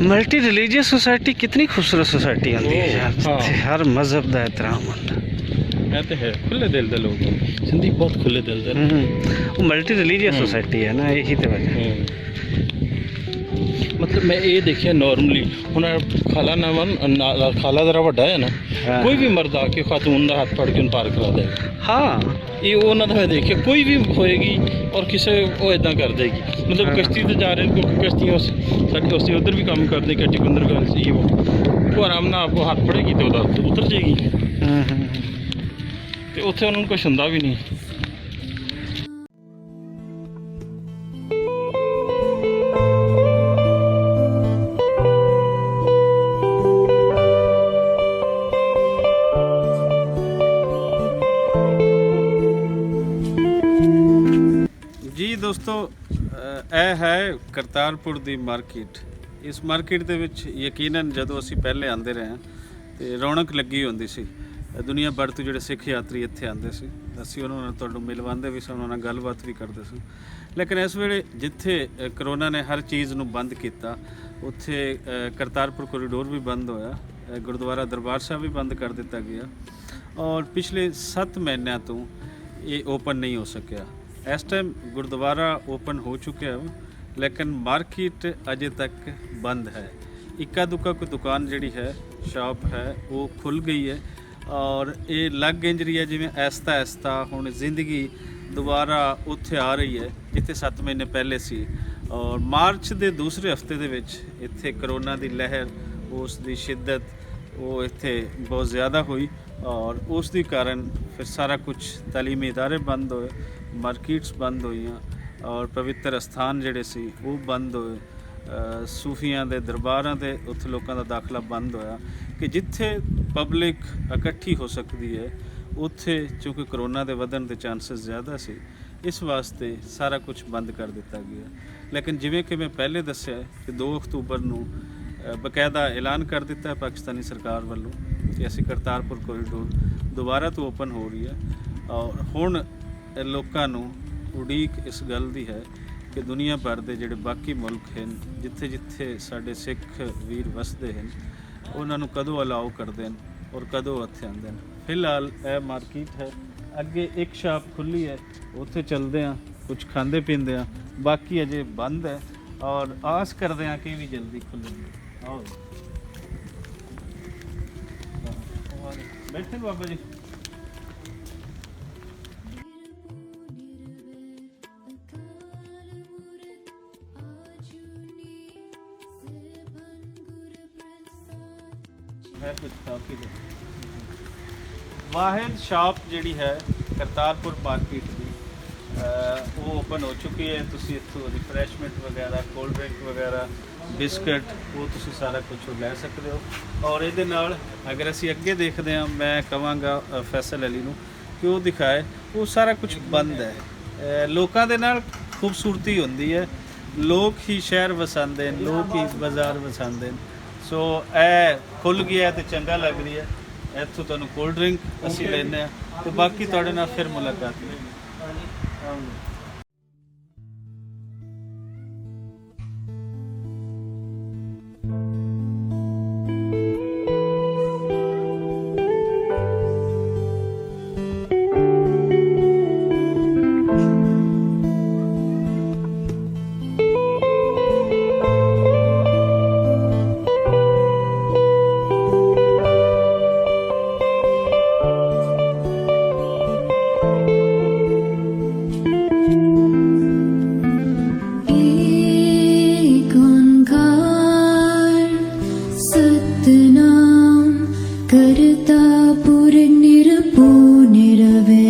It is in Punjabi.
मल्टी रिलीजियस सोसाइटी कितनी खूबसूरत सोसाइटी होती है यार, हाँ। हर मजहब का एहतराम होता ਇਹ ਤੇ ਹੈ ਖੁੱਲੇ ਦਿਲ ਦੇ ਲੋਕ ਸਿੰਧੀ ਬਹੁਤ ਖੁੱਲੇ ਦਿਲ ਦੇ वो मल्टी रिलीजियस सोसाइटी है ना, यही तो वजह है। ਮਤਲਬ ਮੈਂ ਇਹ ਦੇਖਿਆ ਨਾਰਮਲੀ ਹੁਣ ਖਾਲਾ ਖਾਲਾ ਜ਼ਰਾ ਵੱਡਾ ਹੈ ਨਾ, ਹਾਂ। ਕੋਈ ਵੀ ਮਰਦ ਆ ਕੇ ਖਾਤੂਨ ਦਾ ਹੱਥ ਫੜ ਕੇ ਉਹਨੂੰ ਪਾਰ ਕਰਾ ਦੇਗਾ। हाँ ਇਹ ਉਹਨਾਂ ਦਾ ਮੈਂ ਦੇਖਿਆ ਕੋਈ ਵੀ ਹੋਏਗੀ ਔਰ ਕਿਸੇ ਉਹ ਇਦਾਂ ਕਰ ਦੇਗੀ। ਮਤਲਬ ਕਸ਼ਤੀ ਤੇ ਜਾ ਰਹੇ ਨੇ ਕਿਉਂਕਿ ਕਸ਼ਤੀਆਂ ਸਾਡੀ ਉਸੇ ਉਧਰ ਵੀ ਕੰਮ ਕਰਦੇ ਕੱਟੀ ਕੁੰਦਰ ਗੱਲ ਸੀ ਉਹ ਆਰਾਮ ਨਾਲ ਆਪੋ ਹੱਥ ਫੜੇਗੀ ਤੇ ਉਹਦਾ ਉਤਰ ਜਾਏਗੀ ਤੇ ਉੱਥੇ ਉਹਨਾਂ ਨੂੰ ਕੁਛ ਹੁੰਦਾ ਵੀ ਨਹੀਂ। ਜੀ ਦੋਸਤੋ, ਇਹ ਹੈ ਕਰਤਾਰਪੁਰ ਦੀ ਮਾਰਕੀਟ। ਇਸ ਮਾਰਕੀਟ ਦੇ ਵਿੱਚ ਯਕੀਨਨ ਜਦੋਂ ਅਸੀਂ ਪਹਿਲੇ ਆਉਂਦੇ ਰਹੇ ਹਾਂ ਤੇ ਰੌਣਕ ਲੱਗੀ ਹੁੰਦੀ ਸੀ। ਦੁਨੀਆ ਭਰ ਤੋਂ ਜਿਹੜੇ ਸਿੱਖ ਯਾਤਰੀ ਇੱਥੇ ਆਉਂਦੇ ਸੀ, ਅਸੀਂ ਉਹਨਾਂ ਨਾਲ ਤੁਹਾਨੂੰ ਮਿਲਵਾਉਂਦੇ ਵੀ ਸੀ, ਉਹਨਾਂ ਨਾਲ ਗੱਲਬਾਤ ਵੀ ਕਰਦੇ ਸੀ। ਲੇਕਿਨ ਇਸ ਵੇਲੇ ਜਿੱਥੇ ਕਰੋਨਾ ਨੇ ਹਰ ਚੀਜ਼ ਨੂੰ ਬੰਦ ਕੀਤਾ, ਉੱਥੇ ਕਰਤਾਰਪੁਰ ਕੋਰੀਡੋਰ ਵੀ ਬੰਦ ਹੋਇਆ, ਗੁਰਦੁਆਰਾ ਦਰਬਾਰ ਸਾਹਿਬ ਵੀ ਬੰਦ ਕਰ ਦਿੱਤਾ ਗਿਆ ਔਰ ਪਿਛਲੇ 7 ਮਹੀਨਿਆਂ ਤੋਂ ਇਹ ਓਪਨ ਨਹੀਂ ਹੋ ਸਕਿਆ। ਇਸ ਟਾਈਮ ਗੁਰਦੁਆਰਾ ਓਪਨ ਹੋ ਚੁੱਕਿਆ ਹੈ ਲੇਕਿਨ ਮਾਰਕੀਟ ਅਜੇ ਤੱਕ ਬੰਦ ਹੈ। ਇੱਕਾ ਦੁੱਕਾ ਕੋਈ ਦੁਕਾਨ ਜਿਹੜੀ ਹੈ, ਸ਼ਾਪ ਹੈ, ਉਹ ਖੁੱਲ੍ਹ ਗਈ ਹੈ ਔਰ ਇਹ ਲੱਗ ਇੰਝ ਰਹੀ ਹੈ ਜਿਵੇਂ ਐਸਤਾ ਐਸਤਾ ਹੁਣ ਜ਼ਿੰਦਗੀ ਦੁਬਾਰਾ ਉੱਥੇ ਆ ਰਹੀ ਹੈ ਜਿੱਥੇ 7 ਮਹੀਨੇ ਪਹਿਲੇ ਸੀ। ਔਰ ਮਾਰਚ ਦੇ ਦੂਸਰੇ ਹਫਤੇ ਦੇ ਵਿੱਚ ਇੱਥੇ ਕਰੋਨਾ ਦੀ ਲਹਿਰ, ਉਸ ਦੀ ਸ਼ਿੱਦਤ ਉਹ ਇੱਥੇ ਬਹੁਤ ਜ਼ਿਆਦਾ ਹੋਈ ਔਰ ਉਸ ਦੇ ਕਾਰਨ ਫਿਰ ਸਾਰਾ ਕੁਝ ਤਾਲੀਮੀ ਇਦਾਰੇ ਬੰਦ ਹੋਏ, ਮਾਰਕੀਟਸ ਬੰਦ ਹੋਈਆਂ ਔਰ ਪਵਿੱਤਰ ਅਸਥਾਨ ਜਿਹੜੇ ਸੀ ਉਹ ਬੰਦ ਹੋਏ। ਸੂਫੀਆਂ ਦੇ ਦਰਬਾਰਾਂ ਦੇ ਉੱਥੇ ਲੋਕਾਂ ਦਾ ਦਾਖਲਾ ਬੰਦ ਹੋਇਆ ਕਿ ਜਿੱਥੇ ਪਬਲਿਕ ਇਕੱਠੀ ਹੋ ਸਕਦੀ ਹੈ ਉੱਥੇ ਚੂँਕਿ ਕਰੋਨਾ ਦੇ ਵਧਣ ਦੇ ਚਾਂਸਸ ਜ਼ਿਆਦਾ ਸੀ, ਇਸ ਵਾਸਤੇ ਸਾਰਾ ਕੁਝ ਬੰਦ ਕਰ ਦਿੱਤਾ ਗਿਆ। ਲੇਕਿਨ ਜਿਵੇਂ ਕਿ ਮੈਂ ਪਹਿਲੇ ਦੱਸਿਆ ਕਿ 2 ਅਕਤੂਬਰ ਨੂੰ ਬਕਾਇਦਾ ਐਲਾਨ ਕਰ ਦਿੱਤਾ ਪਾਕਿਸਤਾਨੀ ਸਰਕਾਰ ਵੱਲੋਂ ਕਿ ਅਸੀਂ ਕਰਤਾਰਪੁਰ ਕੋਰੀਡੋਰ ਦੁਬਾਰਾ ਤੋਂ ਓਪਨ ਹੋ ਰਹੀ ਹੈ ਔਰ ਹੁਣ ਲੋਕਾਂ ਨੂੰ ਉਡੀਕ ਇਸ ਗੱਲ ਦੀ ਹੈ ਕਿ ਦੁਨੀਆ ਭਰ ਦੇ ਜਿਹੜੇ ਬਾਕੀ ਮੁਲਕ ਹਨ, ਜਿੱਥੇ ਜਿੱਥੇ ਸਾਡੇ ਸਿੱਖ ਵੀਰ ਵਸਦੇ ਹਨ, ਉਹਨਾਂ ਨੂੰ ਕਦੋਂ ਅਲਾਓ ਕਰਦੇ ਹਨ ਔਰ ਕਦੋਂ ਉੱਥੇ ਆਉਂਦੇ ਹਨ। ਫਿਲਹਾਲ ਇਹ ਮਾਰਕੀਟ ਹੈ, ਅੱਗੇ ਇੱਕ ਸ਼ਾਪ ਖੁੱਲ੍ਹੀ ਹੈ, ਉੱਥੇ ਚੱਲਦੇ ਹਾਂ, ਕੁਝ ਖਾਂਦੇ ਪੀਂਦੇ ਹਾਂ, ਬਾਕੀ ਅਜੇ ਬੰਦ ਹੈ ਔਰ ਆਸ ਕਰਦੇ ਹਾਂ ਕਿ ਵੀ ਜਲਦੀ ਖੁੱਲ੍ਹੇਗੀ। ਆਓ ਬੈਠੇ ਬਾਬਾ ਜੀ। ਮੈਂ ਕੁਝ ਕਾਫੀ ਵਾਹਿਦ ਸ਼ਾਪ ਜਿਹੜੀ ਹੈ ਕਰਤਾਰਪੁਰ ਮਾਰਕੀਟ ਦੀ ਉਹ ਓਪਨ ਹੋ ਚੁੱਕੀ ਹੈ। ਤੁਸੀਂ ਇੱਥੋਂ ਰਿਫਰੈਸ਼ਮੈਂਟ ਵਗੈਰਾ, ਕੋਲਡ ਡਰਿੰਕ ਵਗੈਰਾ, ਬਿਸਕਟ, ਉਹ ਤੁਸੀਂ ਸਾਰਾ ਕੁਝ ਲੈ ਸਕਦੇ ਹੋ। ਔਰ ਇਹਦੇ ਨਾਲ ਅਗਰ ਅਸੀਂ ਅੱਗੇ ਦੇਖਦੇ ਹਾਂ, ਮੈਂ ਕਹਾਂਗਾ ਫੈਸਲ ਅਲੀ ਨੂੰ ਕਿ ਉਹ ਦਿਖਾਏ, ਉਹ ਸਾਰਾ ਕੁਝ ਬੰਦ ਹੈ। ਲੋਕਾਂ ਦੇ ਨਾਲ ਖੂਬਸੂਰਤੀ ਹੁੰਦੀ ਹੈ, ਲੋਕ ਹੀ ਸ਼ਹਿਰ ਵਸਾਉਂਦੇ ਨੇ, ਲੋਕ ਹੀ ਬਾਜ਼ਾਰ ਵਸਾਉਂਦੇ ਨੇ। ਸੋ ਇਹ ਖੁੱਲ੍ਹ ਗਿਆ ਤੇ ਚੰਗਾ ਲੱਗ ਰਹੀ ਹੈ। ਇੱਥੋਂ ਤੁਹਾਨੂੰ ਕੋਲਡ ਡਰਿੰਕ ਅਸੀਂ ਲੈਂਦੇ ਹਾਂ ਤੇ ਬਾਕੀ ਤੁਹਾਡੇ ਨਾਲ ਫਿਰ ਮੁਲਾਕਾਤ ਹੋਵੇਗੀ। करतापुर निरपो निरवे